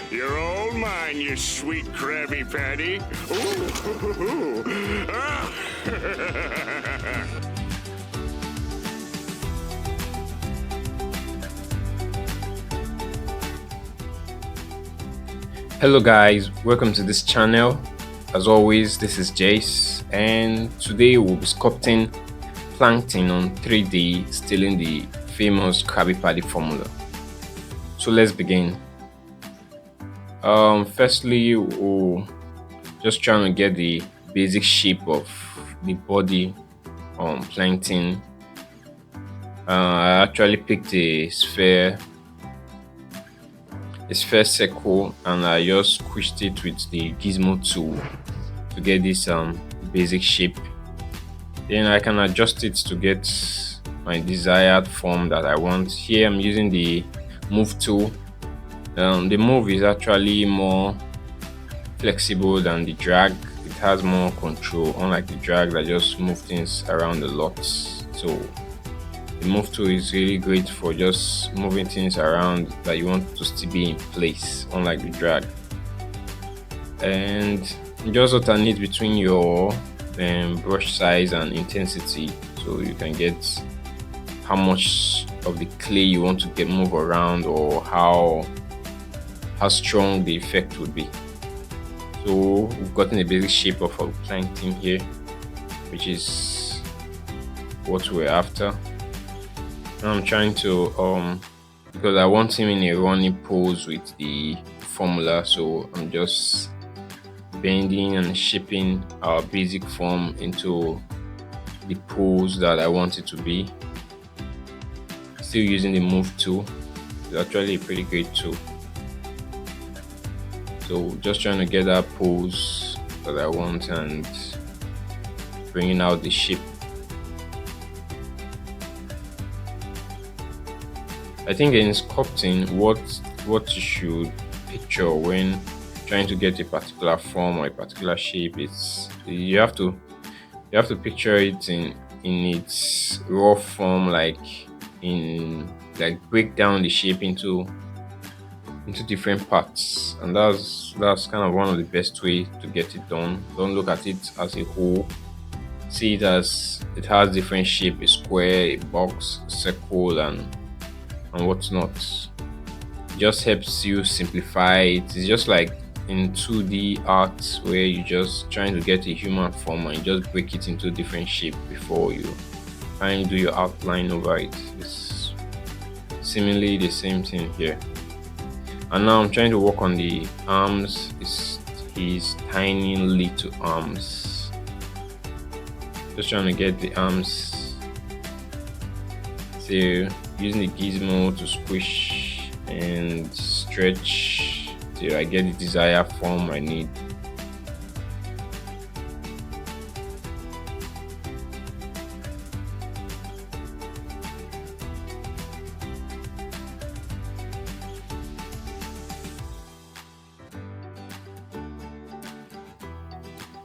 You're all mine, you sweet Krabby Patty. Ooh. Ah. Hello guys, welcome to this channel. As always, this is Jace, and today we'll be sculpting Plankton on 3D, stealing the famous Krabby Patty formula. So let's begin. Firstly, we'll just trying to get the basic shape of the body on Plankton. I actually picked a sphere circle, and I just squished it with the gizmo tool to get this basic shape. Then I can adjust it to get my desired form that I want. Here I'm using the move tool. The move is actually more flexible than the drag. It has more control, unlike the drag that just move things around a lot. So the move tool is really great for just moving things around that you want to still be in place, unlike the drag. And just alternate between your brush size and intensity, so you can get how much of the clay you want to get move around, or how strong the effect would be. So we've gotten a basic shape of our Plankton here, which is what we're after. I'm trying to because I want him in a running pose with the formula, so I'm just bending and shaping our basic form into the pose that I want it to be. Still using the move tool. It's actually a pretty great tool. So just trying to get that pose that I want and bringing out the shape. I think in sculpting, what you should picture when trying to get a particular form or a particular shape, it's you have to picture it in its raw form, like break down the shape into different parts, and that's kind of one of the best way to get it done. Don't look at it as a whole. See it as it has different shape: a square, a box, a circle, and what's not. It just helps you simplify it. It's just like in 2D art, where you just trying to get a human form and you just break it into different shape before you try and do your outline over it. It's seemingly the same thing here. And now I'm trying to work on the arms. It's his tiny little arms. Just trying to get the arms. So using the gizmo to squish and stretch till I get the desired form I need.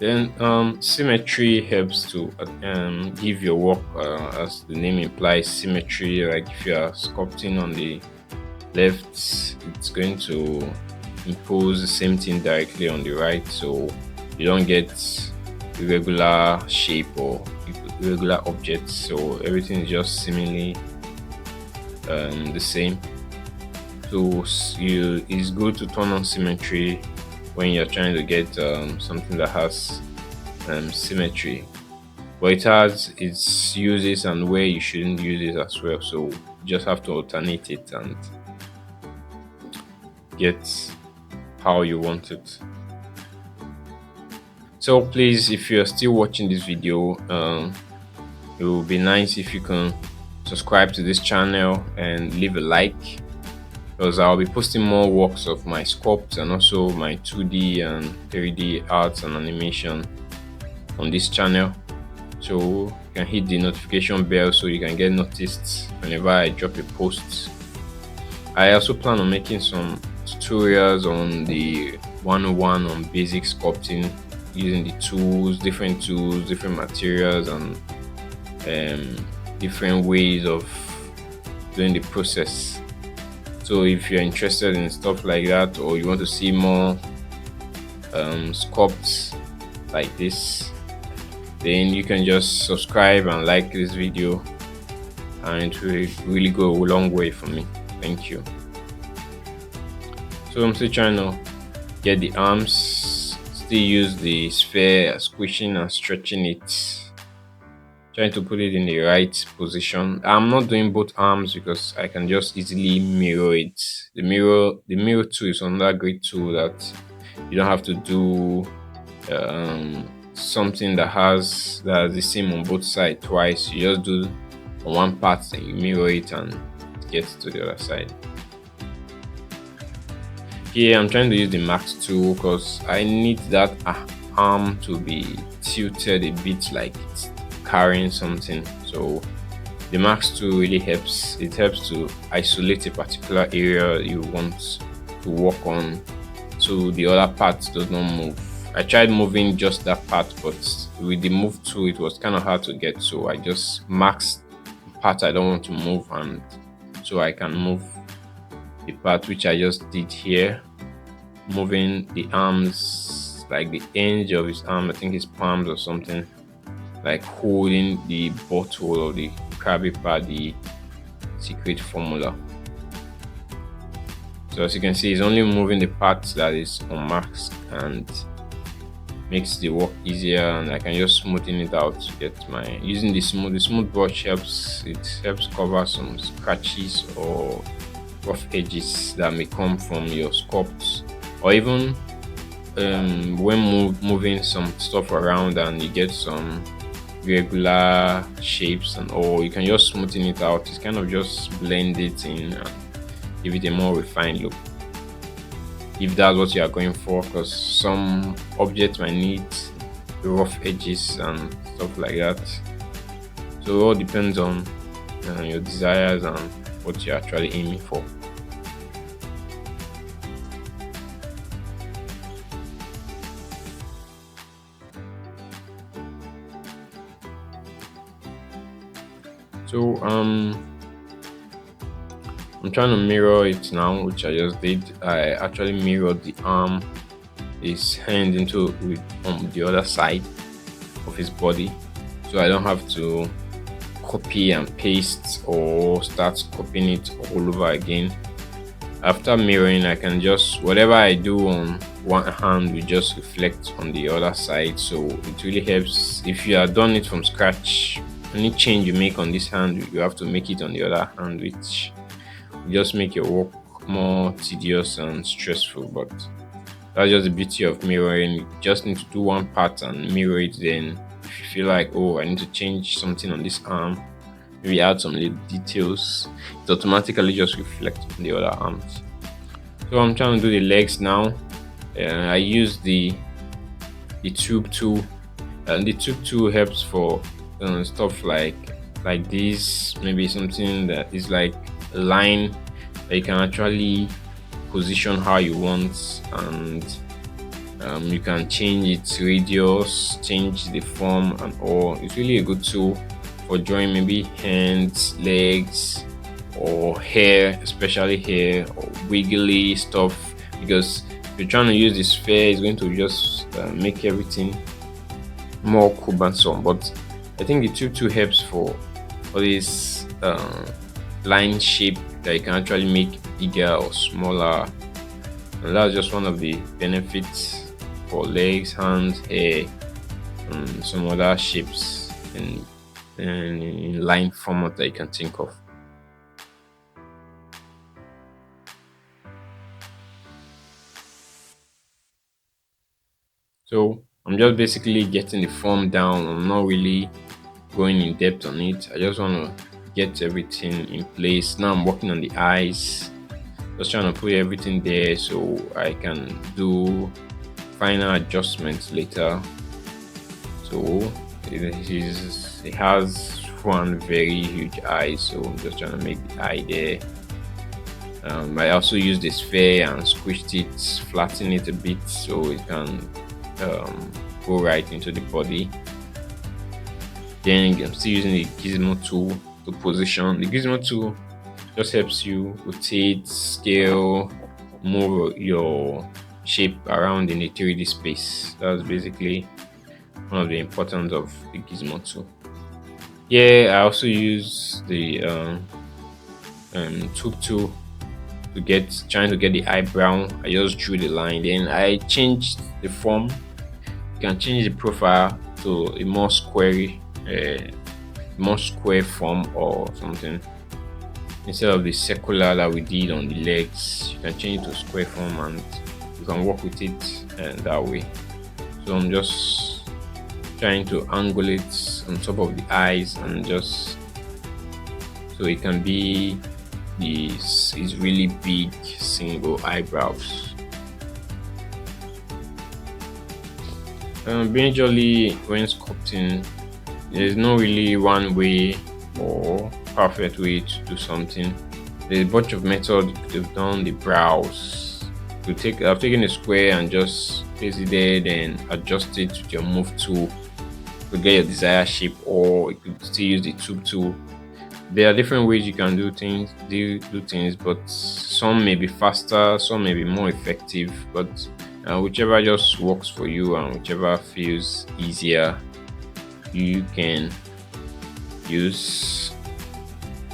Then symmetry helps to give your work, as the name implies, symmetry. Like if you are sculpting on the left, it's going to impose the same thing directly on the right, so you don't get irregular shape or irregular objects. So everything is just seemingly the same. So it's good to turn on symmetry when you're trying to get something that has symmetry, but it has its uses and where you shouldn't use it as well. So you just have to alternate it and get how you want it. So please, if you're still watching this video, it would be nice if you can subscribe to this channel and leave a like, because I'll be posting more works of my sculpts and also my 2D and 3D arts and animation on this channel. So you can hit the notification bell so you can get noticed whenever I drop a post. I also plan on making some tutorials on the 101 on basic sculpting, using the tools, different materials, and different ways of doing the process. So if you're interested in stuff like that, or you want to see more sculpts like this, then you can just subscribe and like this video, and it will really go a long way for me. Thank you. So I'm still trying to get the arms, still use the sphere, squishing and stretching it, trying to put it in the right position. I'm not doing both arms because I can just easily mirror it. The mirror tool is another great tool that you don't have to do something that has the same on both sides twice. You just do on one part, then you mirror it and get to the other side. Here I'm trying to use the max tool because I need that arm to be tilted a bit, like it's carrying something. So the max tool really helps. It helps to isolate a particular area you want to work on, so the other parts does not move. I tried moving just that part, but with the move tool it was kind of hard to get, so I just maxed the part I don't want to move, and so I can move the part, which I just did here, moving the arms, like the edge of his arm, I think his palms or something, like holding the bottle of the Kraby part, the secret formula. So as you can see, it's only moving the part that is unmasked and makes the work easier, and I can just smoothen it out to get my using the smooth brush helps. It helps cover some scratches or rough edges that may come from your sculpts, or even when moving some stuff around and you get some regular shapes and all, you can just smoothen it out. It's kind of just blend it in and give it a more refined look, if that's what you are going for, because some objects might need rough edges and stuff like that. So it all depends on your desires and what you're actually aiming for. So I'm trying to mirror it now, which I just did. I actually mirrored the arm, his hand into the other side of his body, so I don't have to copy and paste or start copying it all over again. After mirroring, I can just, whatever I do on one hand will just reflect on the other side. So it really helps. If you are done it from scratch, any change you make on this hand, you have to make it on the other hand, which just make your work more tedious and stressful. But that's just the beauty of mirroring. You just need to do one part and mirror it. Then if you feel like, oh, I need to change something on this arm, maybe add some little details, it automatically just reflects on the other arms. So I'm trying to do the legs now. I use the tube tool, and the tube tool helps for stuff like this. Maybe something that is like a line that you can actually position how you want, and you can change its radius, change the form and all. It's really a good tool for drawing maybe hands, legs, or hair, especially hair, or wiggly stuff, because if you're trying to use the sphere, it's going to just make everything more cumbersome. But I think the tube tool helps for all this line shape that you can actually make bigger or smaller, and that's just one of the benefits for legs, hands, hair, and some other shapes in line format that you can think of. So I'm just basically getting the form down. I'm not really going in depth on it. I just want to get everything in place. Now I'm working on the eyes, just trying to put everything there so I can do final adjustments later. So it has one very huge eye, so I'm just trying to make the eye there. I also used the sphere and squished it, flatten it a bit so it can go right into the body. Then I'm still using the gizmo tool to position. The gizmo tool Just helps you rotate, scale, move your shape around in a 3D space. That's basically one of the importance of the gizmo tool. Yeah, I also use the tube tool to get trying to get the eyebrow. I just drew the line, then I changed the form. You can change the profile to a more square form or something. Instead of the circular that we did on the legs, you can change it to square form and you can work with it that way. So I'm just trying to angle it on top of the eyes and just so it can be these really big single eyebrows. Majorly when sculpting, there's no really one way or perfect way to do something. There's a bunch of methods they've done. The brows, I've taken a square and just place it there, then adjust it with your move tool to get your desired shape, or you could still use the tube tool. There are different ways you can do things, but some may be faster, some may be more effective, but whichever just works for you and whichever feels easier, you can use.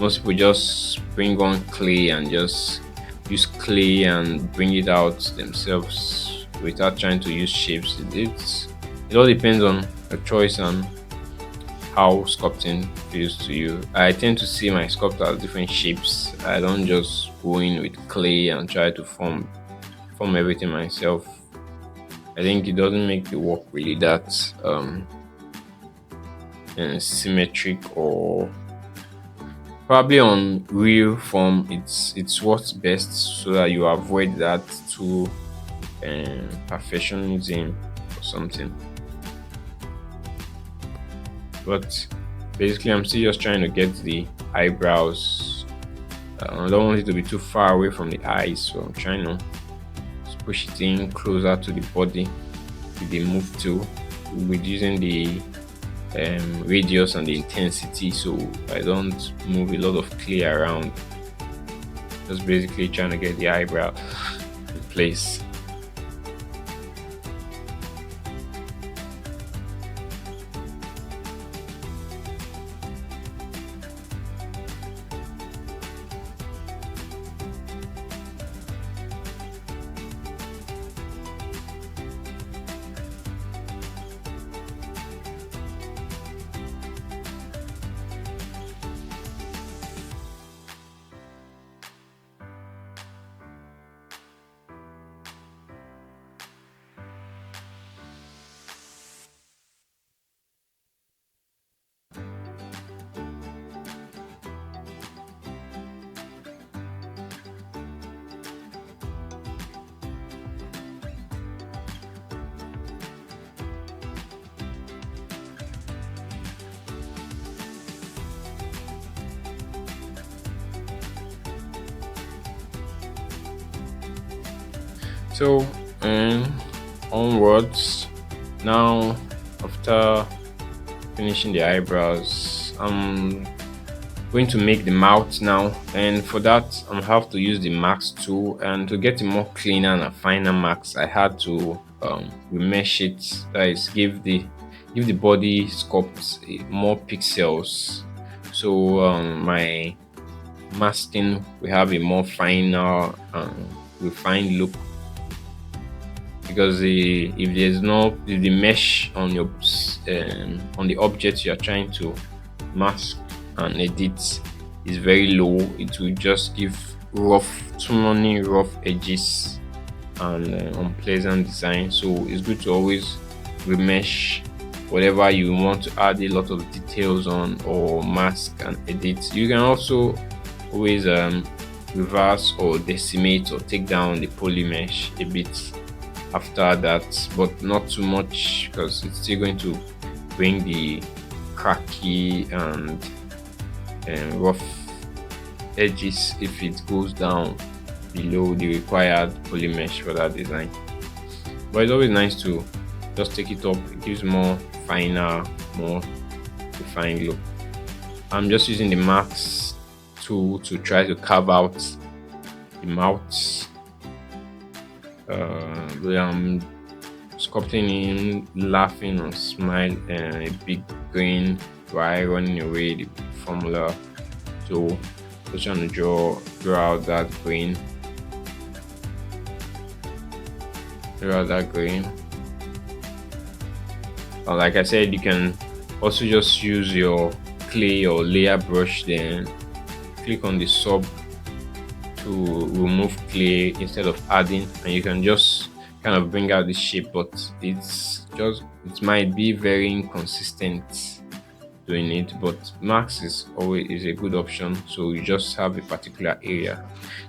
Most people just bring on clay and just use clay and bring it out themselves without trying to use shapes. It all depends on your choice and how sculpting feels to you. I tend to see my sculpt as different shapes. I don't just go in with clay and try to form everything myself. I think it doesn't make the work really that symmetric, or probably on real form it's what's best, so that you avoid that too perfectionism or something. But basically I'm still just trying to get the eyebrows. I don't want it to be too far away from the eyes, so I'm trying to just push it in closer to the body with the move tool, with using the radius and the intensity, so I don't move a lot of clay around. Just basically trying to get the eyebrow in place. So onwards now, after finishing the eyebrows, I'm going to make the mouth now, and for that I have to use the max tool, and to get a more cleaner and a finer max I had to remesh it, that is give the body sculpt more pixels, so my masking will have a more finer refined look, because if the mesh on your on the object you are trying to mask and edit is very low, it will just give too many rough edges and unpleasant design. So it's good to always remesh whatever you want to add a lot of details on, or mask and edit. You can also always reverse or decimate or take down the poly mesh a bit after that, but not too much, because it's still going to bring the cracky and rough edges if it goes down below the required poly mesh for that design. But it's always nice to just take it up. It gives more finer, more refined look. I'm just using the max tool to try to carve out the mouth. I'm sculpting him laughing or smile, and a big grin while running away the formula. So just trying to draw out that grin. Draw out that grin. Like I said, you can also just use your clay or layer brush, then click on the sub to remove clay instead of adding, and you can just kind of bring out the shape, but it might be very inconsistent doing it. But max is always a good option, so you just have a particular area.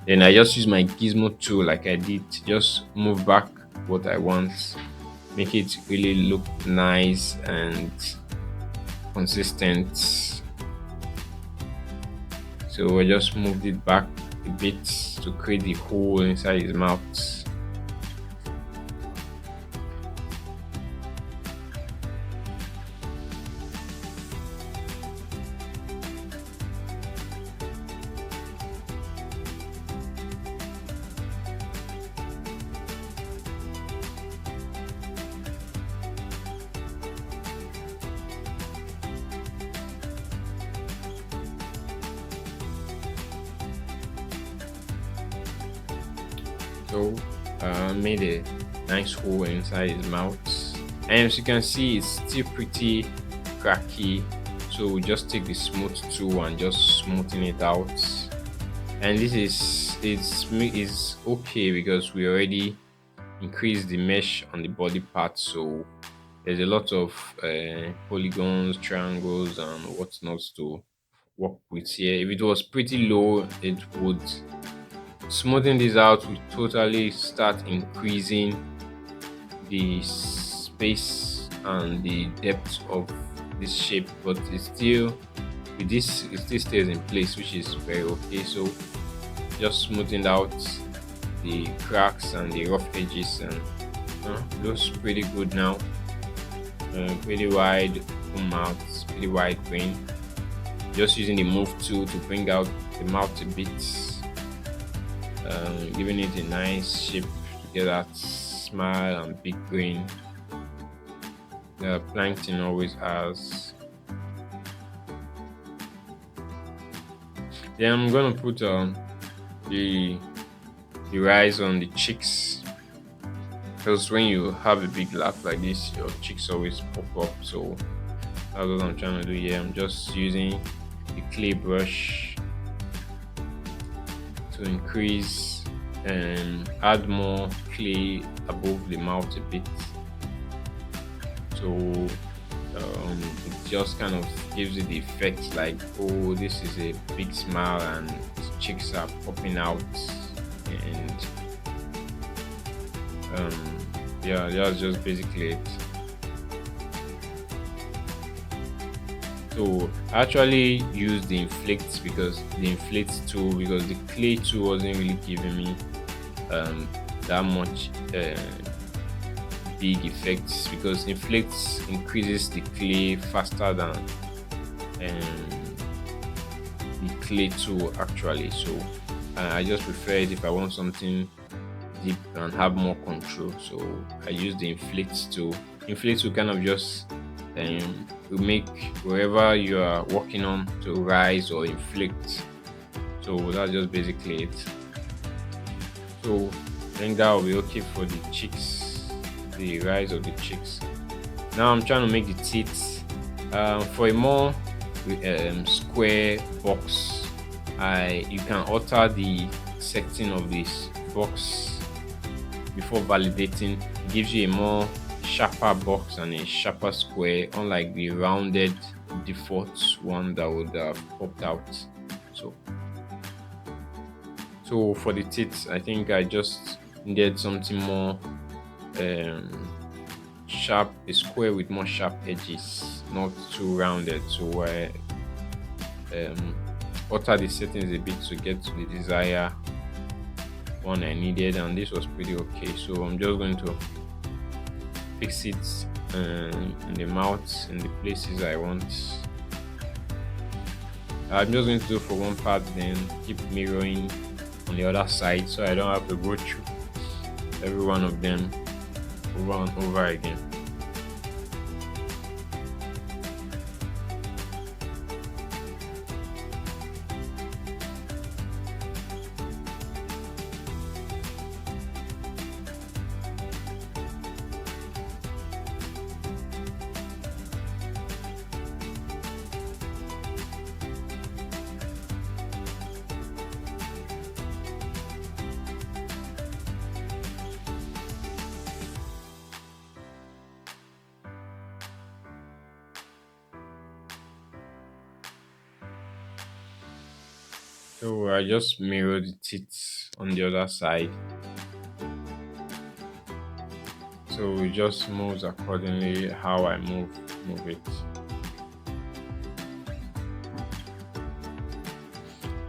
Then I just use my gizmo tool like I did, just move back what I want, make it really look nice and consistent. So I just moved it back a bit to create the hole inside his mouth. So made a nice hole inside his mouth, and as you can see, it's still pretty cracky. So we just take the smooth tool and just smoothen it out, and this is okay because we already increased the mesh on the body part. So there's a lot of polygons, triangles, and whatnot to work with here. If it was pretty low, it would smoothing this out will totally start increasing the space and the depth of this shape, but it's still with this, it still stays in place, which is very okay. So just smoothing out the cracks and the rough edges, and looks pretty good now. Pretty wide mouth, pretty wide grin. Just using the move tool to bring out the mouth a bit, giving it a nice shape to get that smile and big grin that Plankton always has. Then I'm gonna put the rise on the cheeks, because when you have a big laugh like this, your cheeks always pop up. So that's what I'm trying to do here. I'm just using the clay brush to increase and add more clay above the mouth a bit. So it just kind of gives it the effect like, oh, this is a big smile and his cheeks are popping out, and yeah, that's just basically it. So I actually used the inflate tool because the clay tool wasn't really giving me that much big effects, because inflate increases the clay faster than the clay tool actually. So I just prefer it if I want something deep and have more control. So I use the inflate tool. Inflate tool kind of just will make wherever you are working on to rise or inflate. So that's just basically it. So I think that will be okay for the cheeks, the rise of the cheeks. Now I'm trying to make the teeth. For a more square box, you can alter the setting of this box before validating. It gives you a more sharper box and a sharper square, unlike the rounded default one that would have popped out. So for the teeth, I think I just needed something more sharp, a square with more sharp edges, not too rounded. So I alter the settings a bit to get to the desired one I needed, and this was pretty okay. So I'm just going to fix it in the mouth in the places I want. I'm just going to do for one part, then keep mirroring on the other side, so I don't have to go through every one of them over and over again. So I just mirrored it on the other side. So it just moves accordingly how I move it.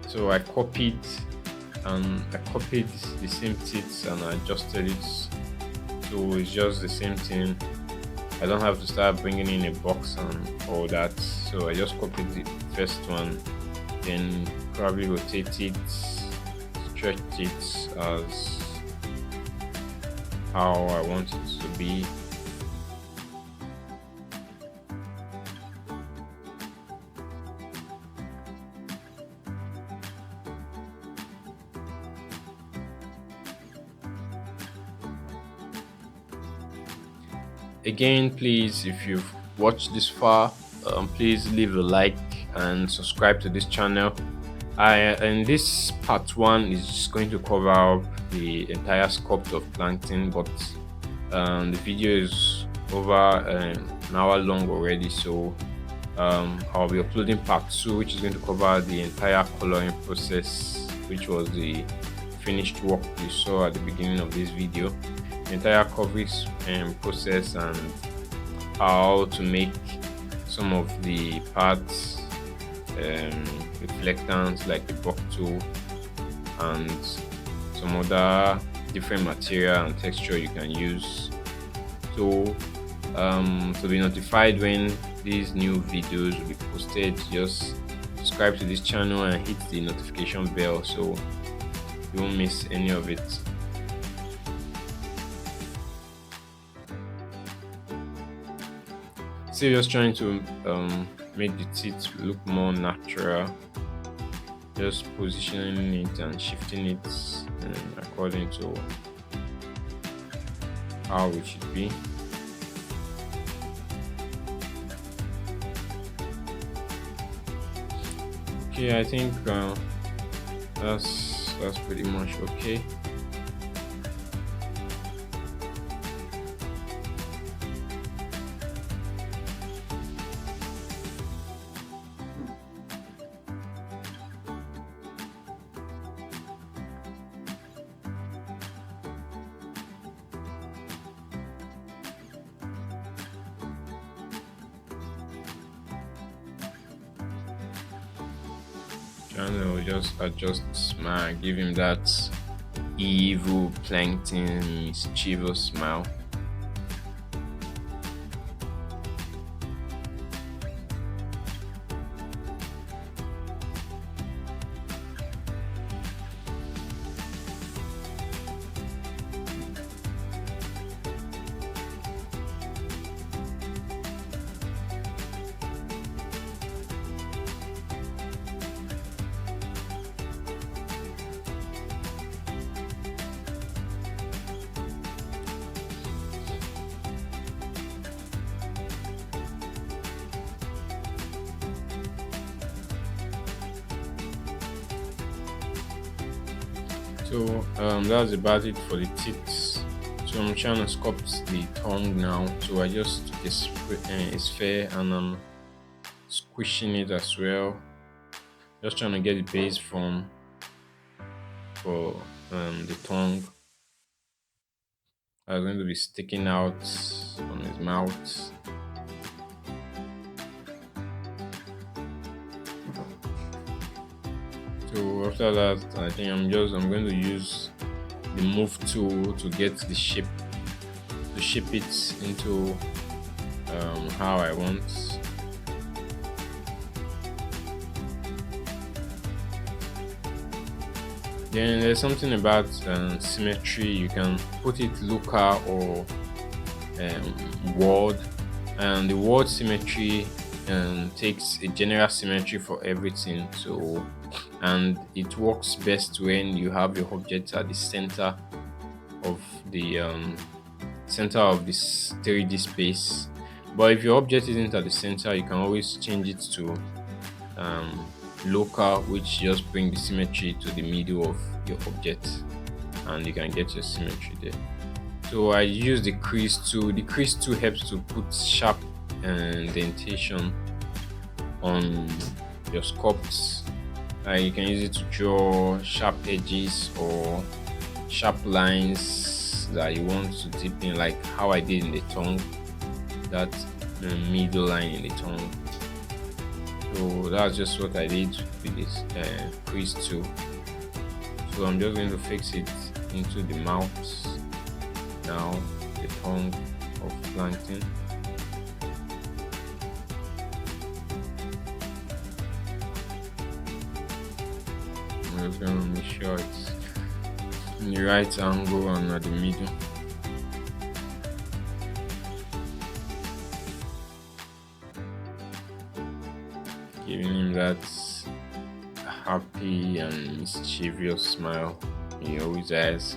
So I copied the same teeth and I adjusted it. So it's just the same thing. I don't have to start bringing in a box and all that. So I just copied the first one, then probably rotate it, stretch it as how I want it to be. Again, please, if you've watched this far, please leave a like and subscribe to this channel. And this part 1 is just going to cover up the entire sculpt of Plankton, but the video is over an hour long already, so I'll be uploading part 2, which is going to cover the entire coloring process, which was the finished work you saw at the beginning of this video. The entire coverage process and how to make some of the parts reflectants like the buck tool and some other different material and texture you can use. So to be notified when these new videos will be posted, just subscribe to this channel and hit the notification bell so you won't miss any of it. Still just trying to make the teeth look more natural, just positioning it and shifting it according to how it should be. Okay, I think that's pretty much okay. Channel just adjust the smile, give him that evil Plankton mischievous smile. So that's about it for the teeth. So I'm trying to sculpt the tongue now. So I just took a sphere and I'm squishing it as well. Just trying to get the base form for the tongue. I'm going to be sticking out on his mouth. So after that, I think I'm going to use the move tool to get the shape, to shape it into how I want. Then there's something about symmetry. You can put it local or word, and the word symmetry takes a general symmetry for everything. So, and it works best when you have your objects at the of the center of this 3D space. But if your object isn't at the center, you can always change it to um, local, which just bring the symmetry to the middle of your object, and you can get your symmetry there. So I use the crease tool. The crease tool helps to put sharp indentation on your sculpts. You can use it to draw sharp edges or sharp lines that you want to dip in, like how I did in the tongue, that middle line in the tongue. So that's just what I did with this crease tool. So I'm just going to fix it into the mouth now, the tongue of Plankton. I'm just going to make sure it's in the right angle and at the middle. Giving him that happy and mischievous smile he always has.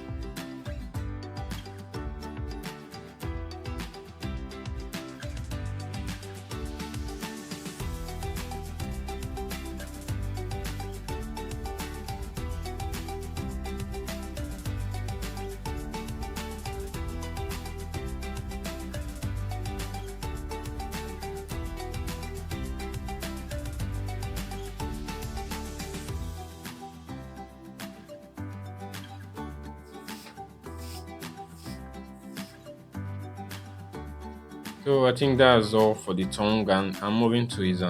So I think that's all for the tongue, and I'm moving to his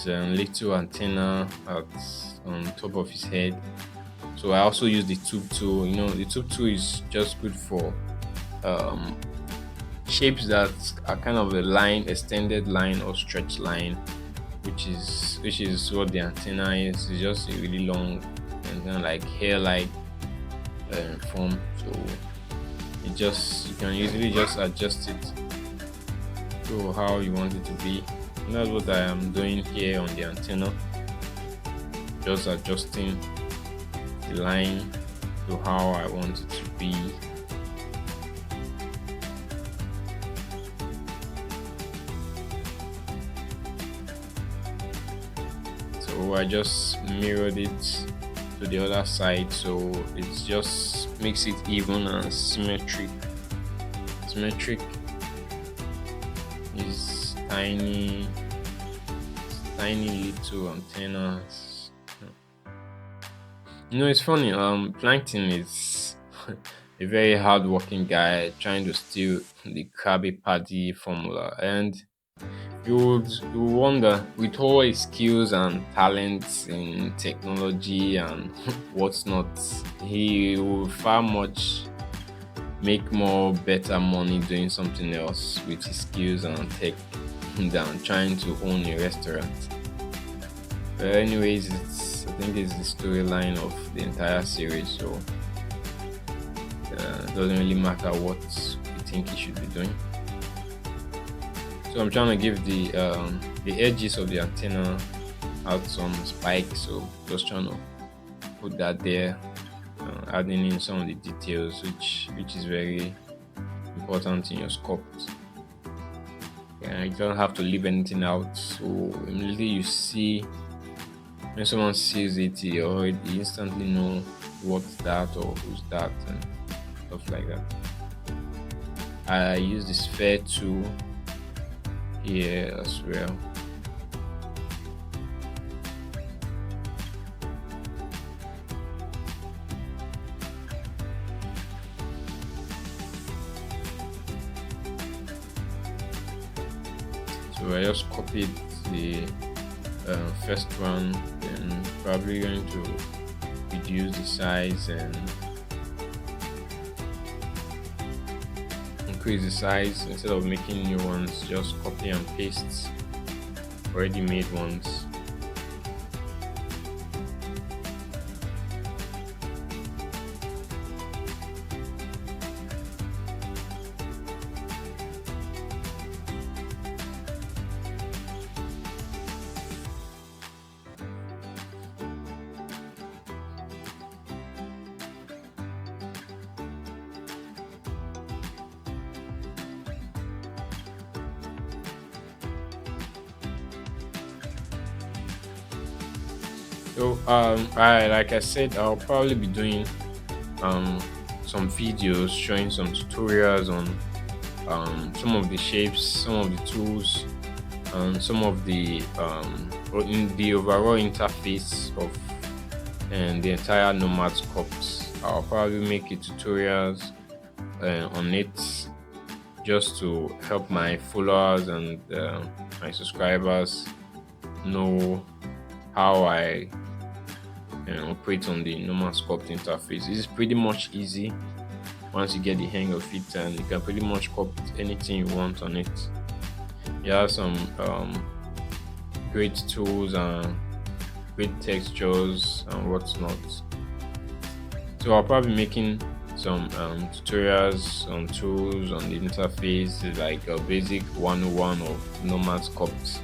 little antenna on top of his head. So I also use the tube tool. The tube tool is just good for shapes that are kind of a line, extended line or stretched line, which is what the antenna is. It's just a really long and like hair-like form. So you can easily just adjust it to how you want it to be. And that's what I am doing here on the antenna, just adjusting the line to how I want it to be. So I just mirrored it to the other side, so it just makes it even and symmetric. Is tiny little antennas. It's funny. Plankton is a very hardworking guy trying to steal the Kraby Paddy formula, and you wonder, with all his skills and talents in technology and what's not, he will far much make more better money doing something else with his skills and tech than trying to own a restaurant. But anyways, I think it's the storyline of the entire series, so it doesn't really matter what you think he should be doing. So I'm trying to give the edges of the antenna out some spikes, so just trying to put that there, adding in some of the details which is very important in your sculpt. You don't have to leave anything out, so immediately you see, when someone sees it, you instantly know what's that or who's that and stuff like that. I use the sphere tool here as well. So I just copied the first one, and probably going to reduce the size and increase the size. Instead of making new ones, just copy and paste already made ones. So I like I said, I'll probably be doing um some videos showing some tutorials on some of the shapes, some of the tools, and some of the or in the overall interface of and the entire Nomad Sculpt. I'll probably make a tutorials on it just to help my followers and my subscribers know how I operate on the Nomad Sculpt interface. It's pretty much easy once you get the hang of it, and you can pretty much sculpt anything you want on it. You have some great tools and great textures and whatnot. So I'll probably be making some tutorials on tools on the interface, like a basic 101 of Nomad Sculpt.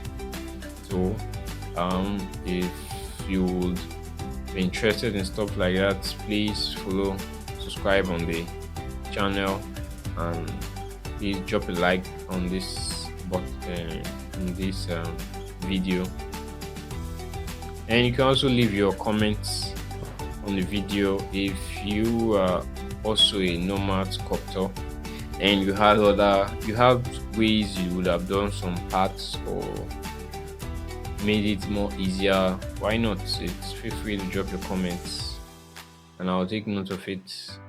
So if you would be interested in stuff like that, please follow, subscribe on the channel, and please drop a like on this video, and you can also leave your comments on the video if you are also a Nomad sculptor and you have ways you would have done some parts or made it more easier. Why not? Feel free to drop your comments and I'll take note of it.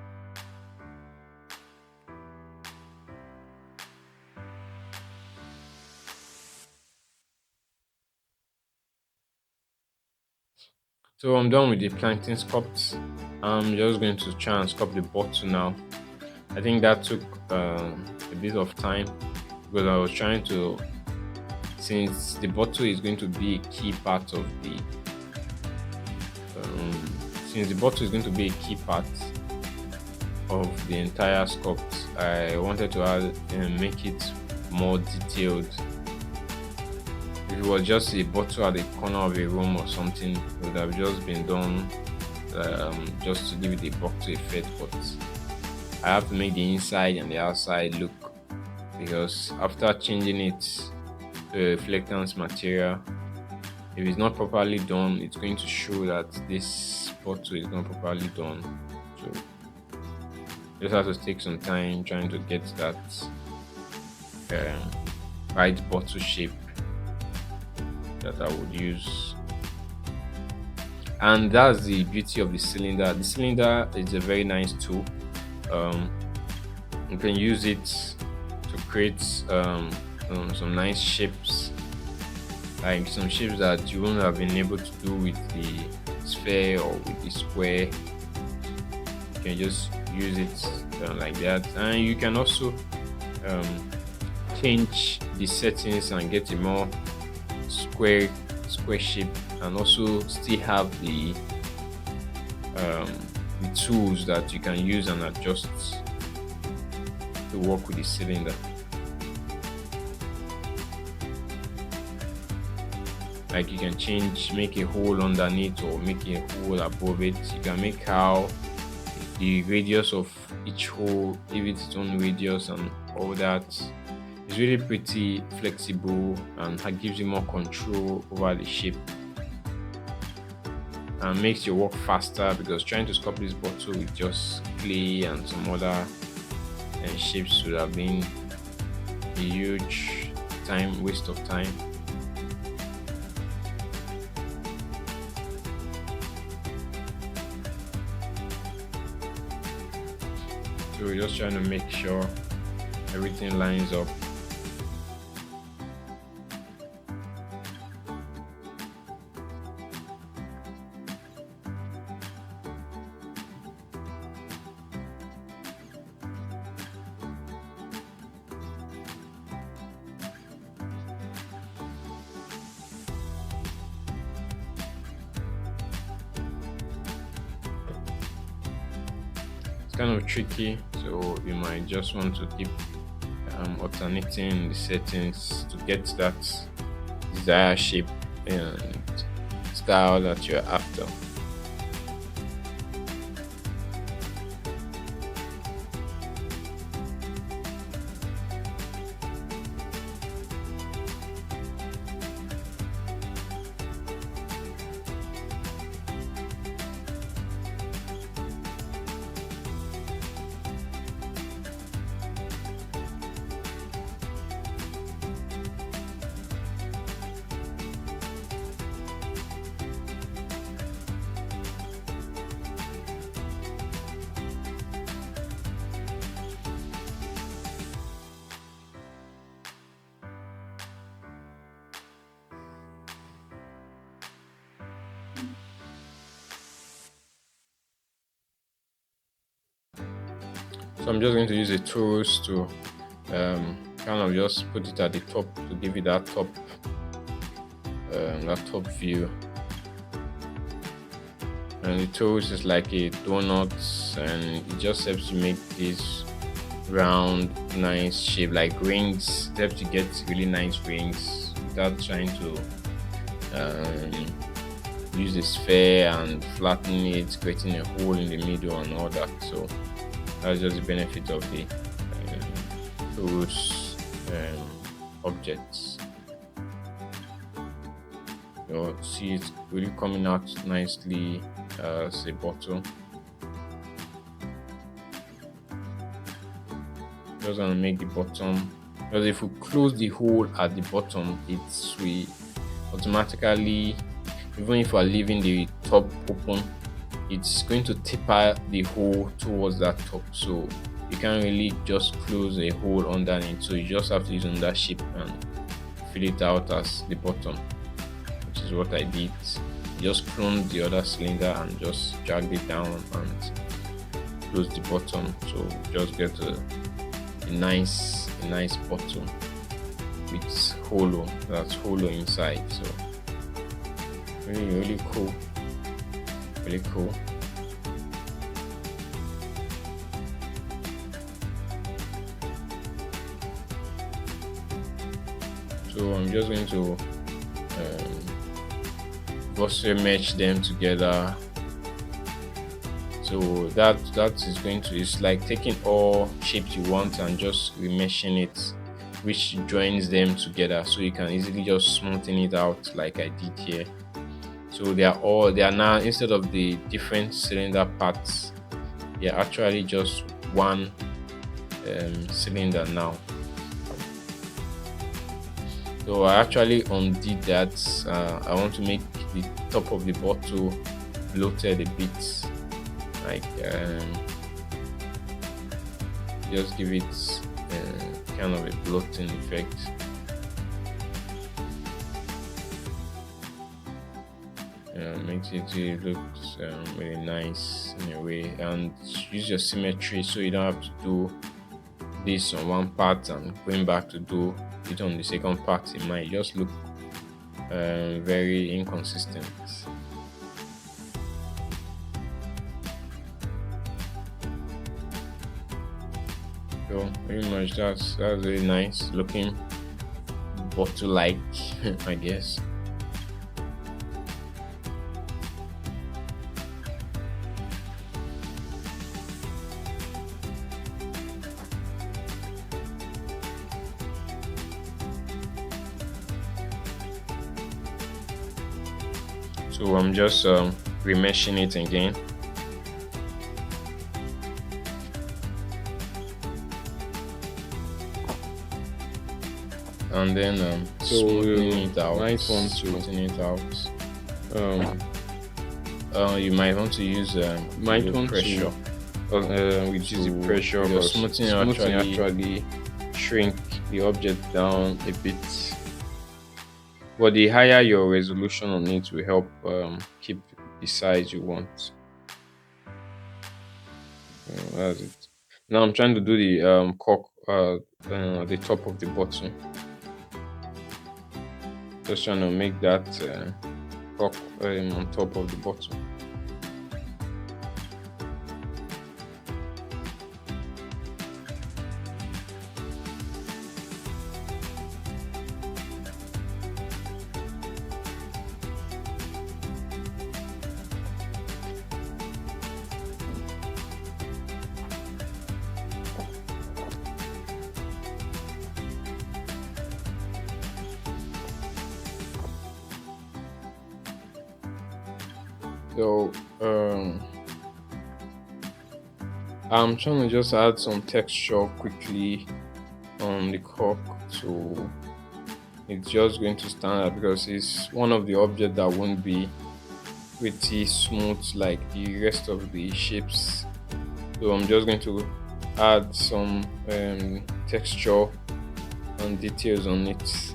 So I'm done with the Plankton sculpt. I'm just going to try and sculpt the bottle now. I think that took a bit of time because I was trying to, since the bottle is going to be a key part of the entire sculpt, I wanted to add and make it more detailed. If it was just a bottle at the corner of a room or something, it would have just been done just to give it a bottle effect, but I have to make the inside and the outside look, because after changing it to a reflectance material, if it's not properly done, it's going to show that this bottle is not properly done. So just have to take some time trying to get that right bottle shape that I would use. And that's the beauty of the cylinder. The cylinder is a very nice tool. You can use it to create some nice shapes, like some shapes that you wouldn't have been able to do with the sphere or with the square. You can just use it like that, and you can also change the settings and get a more square shape, and also still have the tools that you can use and adjust to work with the cylinder. Like you can make a hole underneath or make a hole above it. You can make how the radius of each hole, give it its own radius and all that. It's really pretty flexible and it gives you more control over the shape and makes your work faster, because trying to sculpt this bottle with just clay and some other shapes would have been a huge waste of time. So we're just trying to make sure everything lines up. Kind of tricky, so you might just want to keep alternating the settings to get that desired shape and style that you're after. So I'm just going to use the tools to kind of just put it at the top to give it that top view. And the tools is like a donut, and it just helps to make this round nice shape, like rings. It helps to get really nice rings without trying to use the sphere and flatten it, creating a hole in the middle and all that. So that's just the benefit of the tools objects. You see it's really coming out nicely as a bottle. Just gonna make the bottom, because if we close the hole at the bottom, it will automatically, even if we're leaving the top open, it's going to taper the hole towards that top. So you can't really just close a hole underneath, so you just have to use another shape and fill it out as the bottom, which is what I did. Just clone the other cylinder and just drag it down and close the bottom, so just get a nice bottle with hollow, that's hollow inside. So really cool, really cool. So I'm just going to also match them together. So that is going to, it's like taking all shapes you want and just remeshing it, which joins them together, so you can easily just smoothen it out like I did here. So they are now, instead of the different cylinder parts, they are actually just one cylinder now. So I actually undid that. I want to make the top of the bottle bloated a bit, like just give it kind of a bloating effect. Makes it look really nice in a way, and use your symmetry so you don't have to do this on one part and going back to do it on the second part. It might just look very inconsistent. So pretty much that's really nice looking bottle like I guess. So I'm just remeshing it again. And then smoothing it out. Nice one to smoothing it out. You might want to use pressure. Which is the pressure, but smoothing actually shrink the object down a bit. But the higher your resolution on it will help keep the size you want. That's it. Now I'm trying to do the cork, the top of the bottle. Just trying to make that cork on top of the bottle. So I'm trying to just add some texture quickly on the cork, so it's just going to stand out because it's one of the objects that won't be pretty smooth like the rest of the shapes. So I'm just going to add some texture and details on it.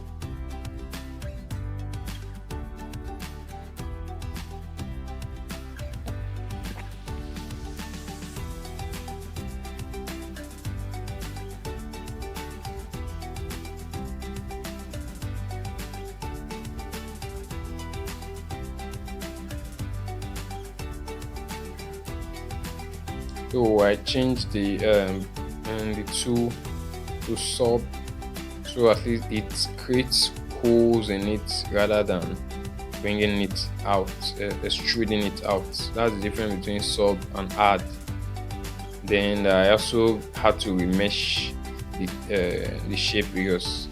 So I changed the and the tool to sub, so at least it creates holes in it rather than bringing it out, extruding it out. That's the difference between sub and add. Then I also had to remesh the shape because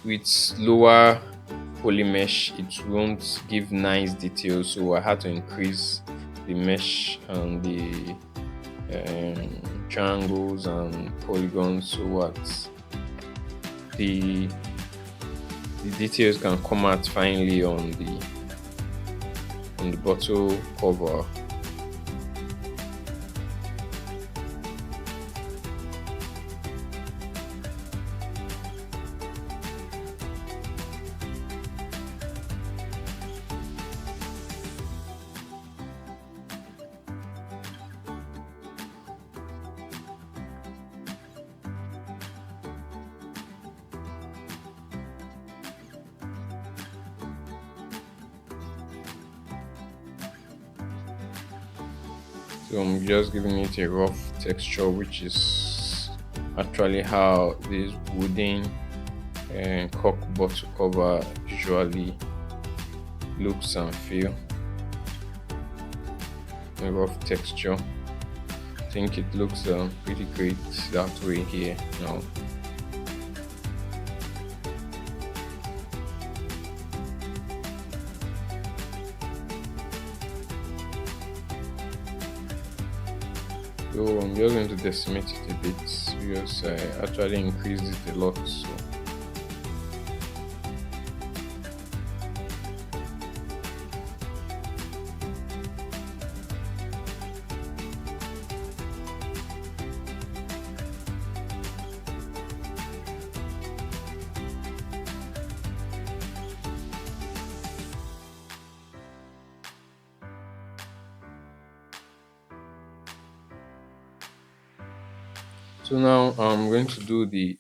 with lower poly mesh it won't give nice details, so I had to increase the mesh and the triangles and polygons so what the details can come out finally on the bottle cover. So I'm just giving it a rough texture, which is actually how this wooden cork bottle cover usually looks and feel. A rough texture. I think it looks pretty great that way here now. So I'm just going to decimate it a bit because I actually increased it a lot. So now I'm going to do the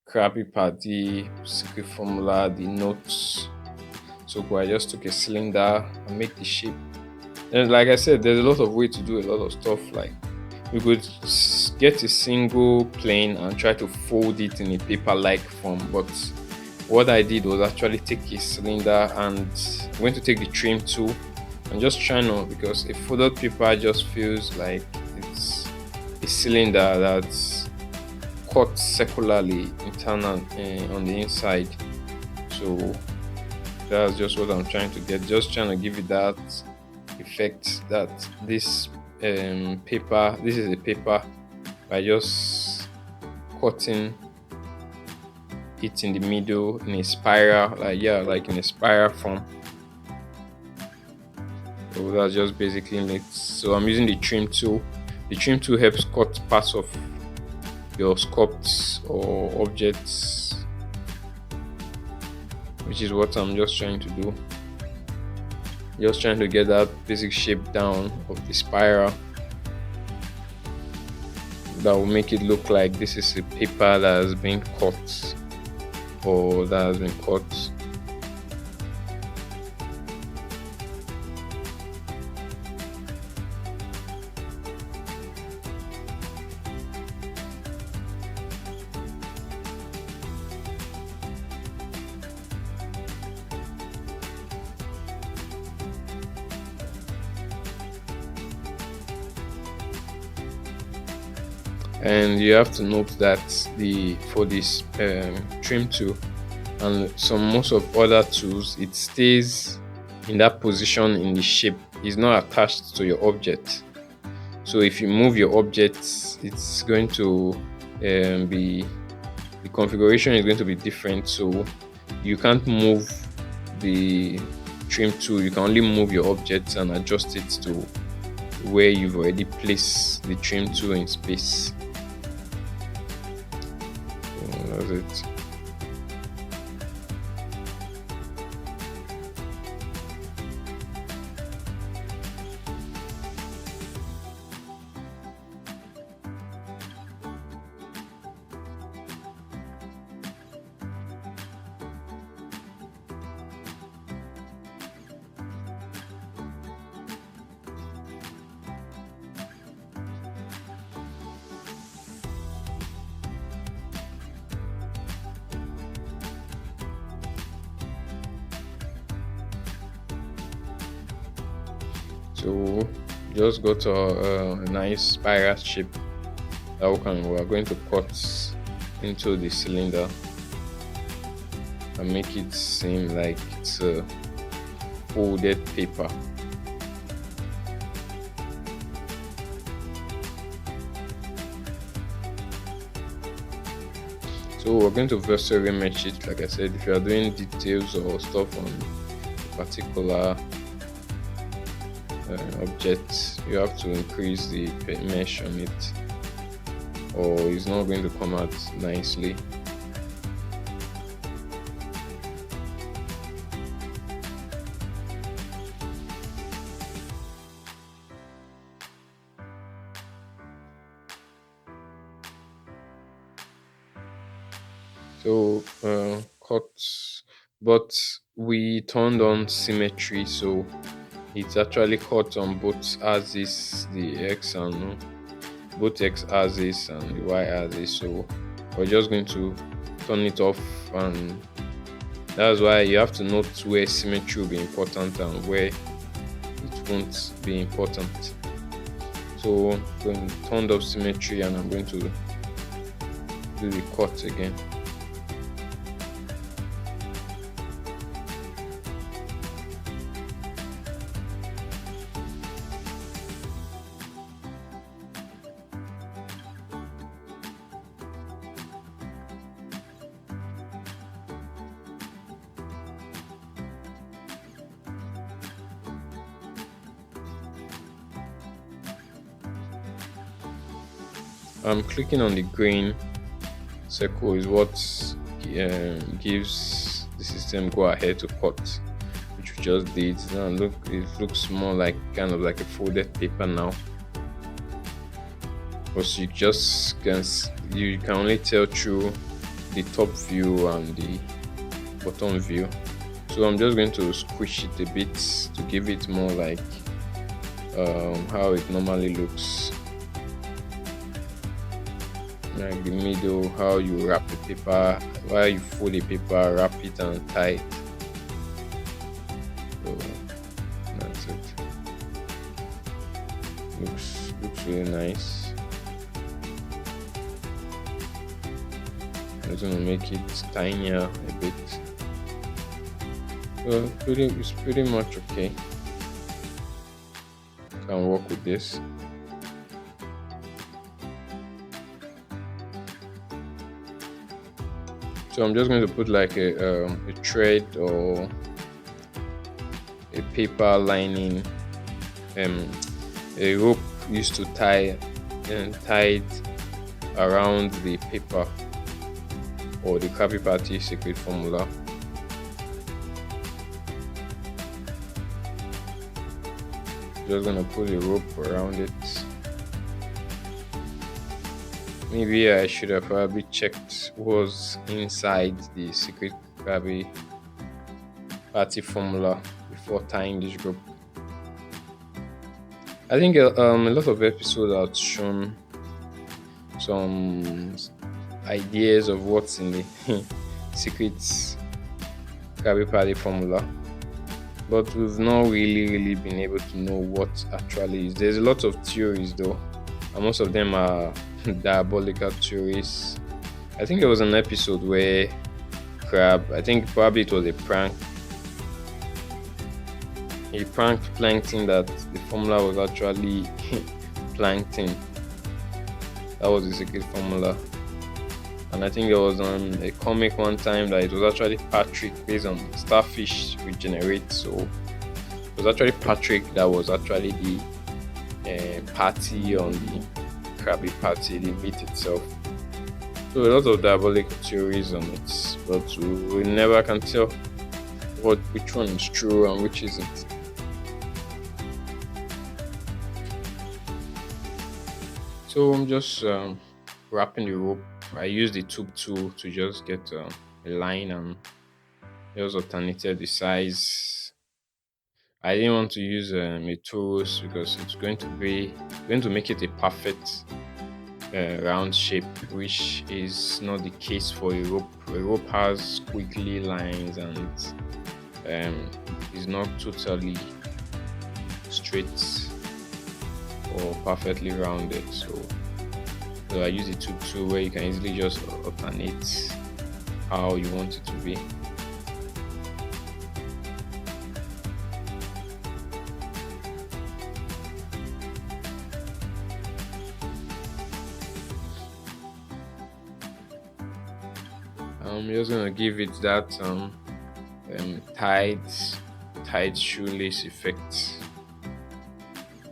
Kraby part, the secret formula, the notes. So I just took a cylinder and make the shape. And like I said, there's a lot of way to do a lot of stuff. Like you could get a single plane and try to fold it in a paper-like form, but what I did was actually take a cylinder and I'm going to take the trim tool and just try to, because a folded paper just feels like it's a cylinder that's cut circularly internal on the inside. So that's just what I'm trying to get, just trying to give it that effect that this paper, this is a paper, by just cutting it in the middle in a spiral, like in a spiral form. So that's just basically it. So I'm using the trim tool. The trim tool helps cut parts of your sculpts or objects, which is what I'm just trying to do. Just trying to get that basic shape down of the spiral that will make it look like this is a paper that has been cut or that has been cut. And you have to note that for this trim tool and most of other tools, it stays in that position in the shape. It's not attached to your object. So if you move your object, it's going to the configuration is going to be different. So you can't move the trim tool. You can only move your object and adjust it to where you've already placed the trim tool in space. That's it. to just go to a nice spiral shape that we are going to cut into the cylinder and make it seem like it's a folded paper. So we're going to versary mesh it. Like I said, if you are doing details or stuff on a particular object, you have to increase the mesh on it, or it's not going to come out nicely. So cuts, but we turned on symmetry, so it's actually cut on both axes, the x and both x axis and the y axis. So we're just going to turn it off, and that's why you have to note where symmetry will be important and where it won't be important. So I'm going to turn off symmetry, and I'm going to do the cut again. I'm clicking on the green circle is what gives the system go ahead to cut, which we just did. Now look, it looks more like kind of like a folded paper now, because you can only tell through the top view and the bottom view. So I'm just going to squish it a bit to give it more like how it normally looks. Like the middle, how you wrap the paper, while you fold the paper, wrap it and tie it. So that's it. Looks really nice. I'm just gonna make it tinier a bit. So it's pretty much okay. Can work with this. So I'm just going to put like a thread or a paper lining, a rope used to tie it around the paper or the Kraby Patty secret formula. Just gonna put a rope around it. Maybe I should have probably checked what was inside the secret Kraby Patty formula before tying this rope. I think a lot of episodes have shown some ideas of what's in the secret Kraby Patty formula, but we've not really been able to know what actually is. There's a lot of theories though, and most of them are diabolical theories. I think there was an episode where I think probably it was a prank. He pranked Plankton that the formula was actually Plankton. That was the secret formula. And I think there was a comic one time that it was actually Patrick, based on starfish regenerate. So it was actually Patrick that was actually the patty on the Kraby Patty, the meat itself. So a lot of diabolic theories on it, but we never can tell which one is true and which isn't. So I'm just wrapping the rope. I used the tube tool to just get a line and just alternated the size. I didn't want to use a torus because it's going to make it a perfect round shape, which is not the case for a rope. A rope has squiggly lines and is not totally straight or perfectly rounded. So I use the tube tool where you can easily just alternate how you want it to be. I'm just gonna give it that tight shoelace effect.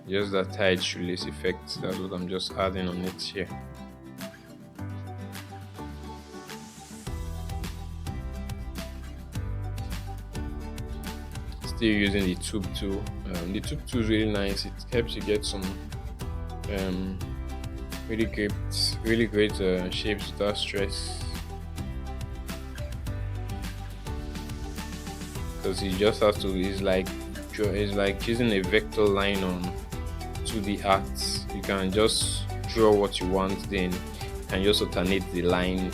Just that tight shoelace effect. That's what I'm just adding on it here. Still using the tube tool. The tube tool is really nice. It helps you get some really great shapes without stress. Because you just have to, it's like using a vector line on 2D art. You can just draw what you want, then you can just alternate the line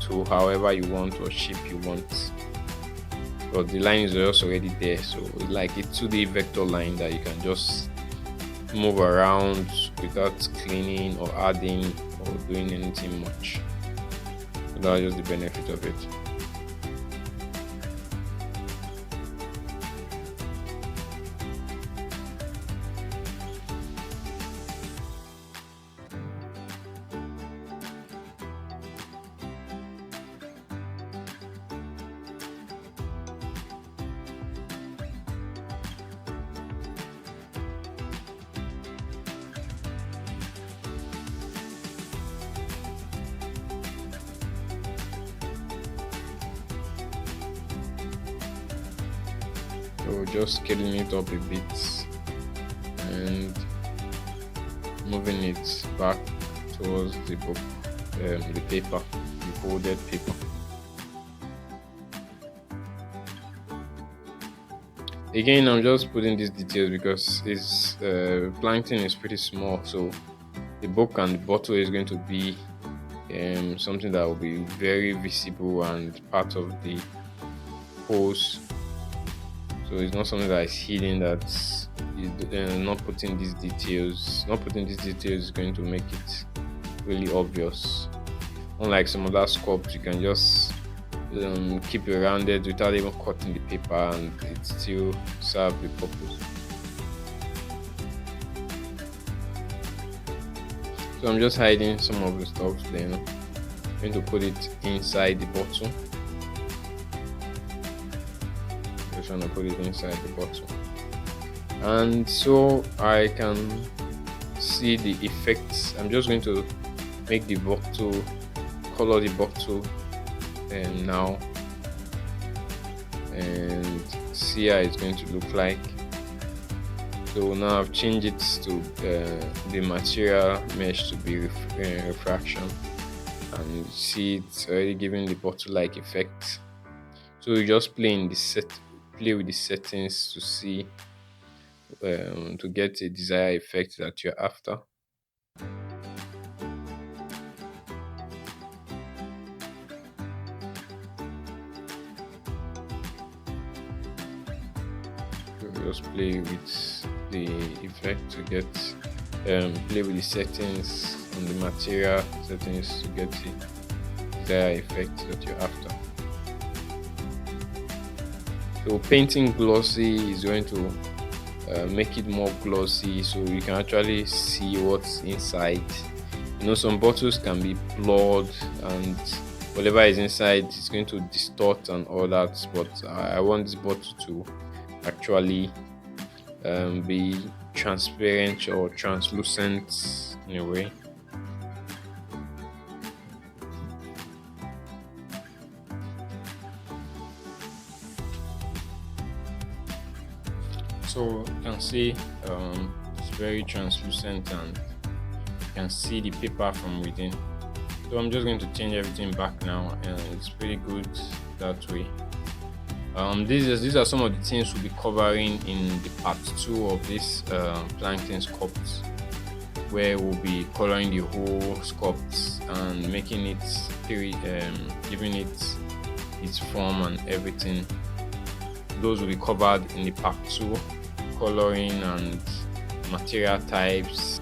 to however you want or shape you want. But the line is just already there, so it's like a 2D vector line that you can just move around without cleaning or adding or doing anything much. So that's just the benefit of it. So just scaling it up a bit and moving it back towards the book, the paper, the folded paper. Again, I'm just putting these details because it's Plankton is pretty small, so the book and the bottle is going to be something that will be very visible and part of the pose. So it's not something that is hidden, that not putting these details is going to make it really obvious. Unlike some other sculpts, you can just keep it rounded without even cutting the paper and it still serve the purpose. So I'm just hiding some of the stuff, then I'm going to put it inside the bottle. Trying to put it inside the bottle, and so I can see the effects. I'm just going to make the bottle, color the bottle now, and see how it's going to look like. So now I've changed it to the material mesh to be refraction, and you see it's already giving the bottle like effect. So you just play with the settings to see to get a desired effect that you're after. So just play with the effect to get play with the settings on the material settings to get the desired effect that you're after. So painting glossy is going to make it more glossy, so you can actually see what's inside. You know, some bottles can be blurred and whatever is inside is going to distort and all that, but I want this bottle to actually be transparent or translucent in a way. So you can see it's very translucent and you can see the paper from within. So I'm just going to change everything back now, and it's pretty good that way. These are some of the things we'll be covering in the part 2 of this Plankton sculpt, where we'll be coloring the whole sculpt and making it giving it its form and everything. Those will be covered in the part 2 coloring and material types.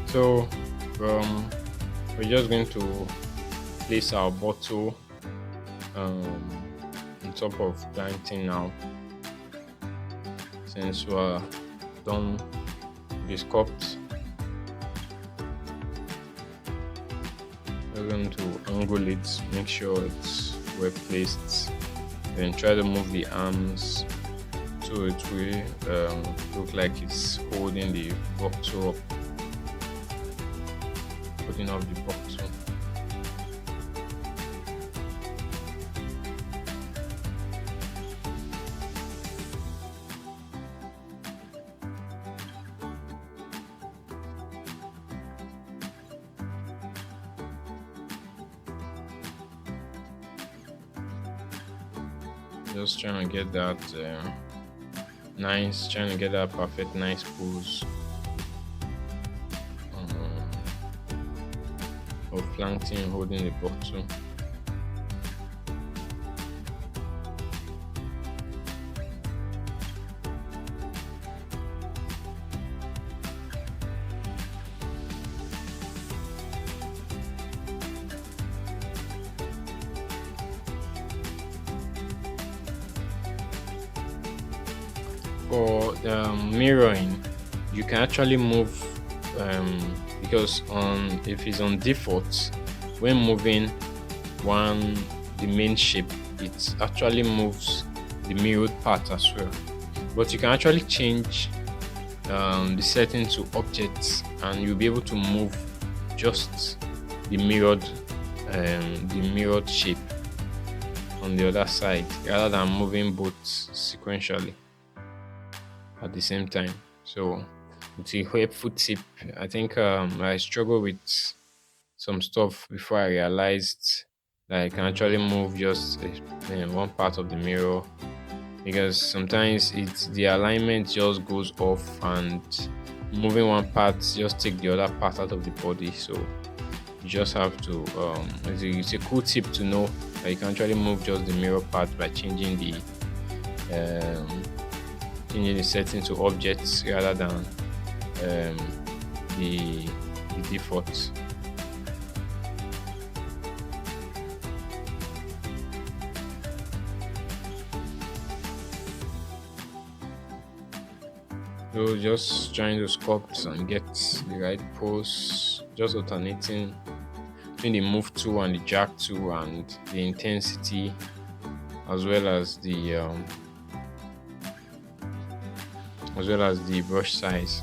So we're just going to place our bottle on top of Plankton now. Since we're done the sculpt, we're going to angle it, make sure it's well placed, then try to move the arms so it will look like it's holding the bottle up, holding up the bottle. Just trying to get that perfect nice pose of Plankton holding the bottle. For mirroring, you can actually move because if it's on default, when moving the main shape, it actually moves the mirrored part as well. But you can actually change the setting to objects, and you'll be able to move just the mirrored shape on the other side rather than moving both sequentially at the same time. So it's a helpful tip. I think I struggled with some stuff before I realized that I can actually move just one part of the mirror, because sometimes the alignment just goes off, and moving one part just take the other part out of the body. So you just have to it's a cool tip to know that you can actually move just the mirror part by changing the setting to objects rather than the default. So just trying to sculpt and get the right pose, just alternating between the move tool and the jack tool, and the intensity as well as the brush size.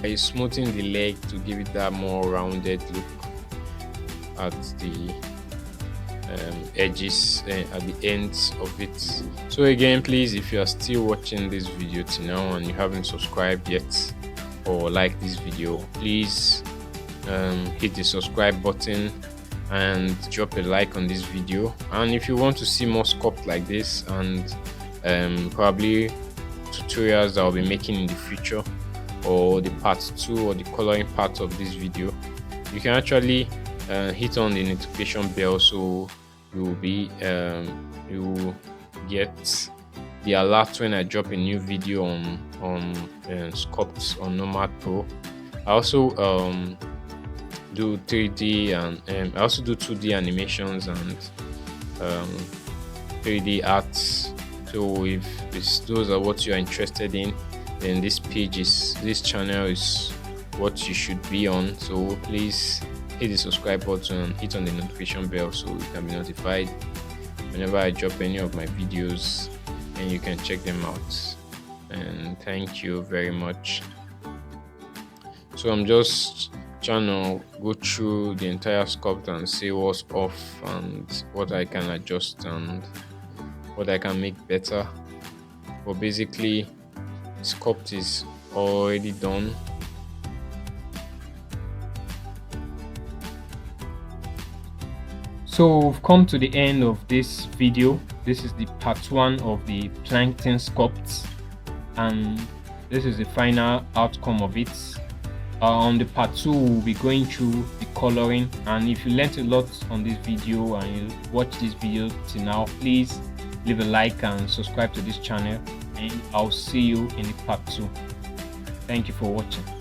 By smoothing the leg to give it that more rounded look at the edges at the ends of it. So again, please, if you are still watching this video till now and you haven't subscribed yet or like this video, please hit the subscribe button and drop a like on this video. And if you want to see more sculpt like this and probably tutorials that I'll be making in the future, or the part 2 or the coloring part of this video, you can actually hit on the notification bell, so you will get the alert when I drop a new video on sculpts on Nomad Pro. I also do 3D and I also do 2D animations and 3D arts. So if those are what you are interested in, then this channel is what you should be on. So please hit the subscribe button and hit on the notification bell so you can be notified whenever I drop any of my videos, and you can check them out. And thank you very much. So I'm just trying to go through the entire sculpt and see what's off and what I can adjust and what I can make better. but basically sculpt is already done. So we've come to the end of this video. This is the part 1 of the Plankton sculpt, and this is the final outcome of it. On the part 2, we'll be going through the coloring, and if you learned a lot on this video and you watch this video till now, please leave a like and subscribe to this channel, and I'll see you in the part 2. Thank you for watching.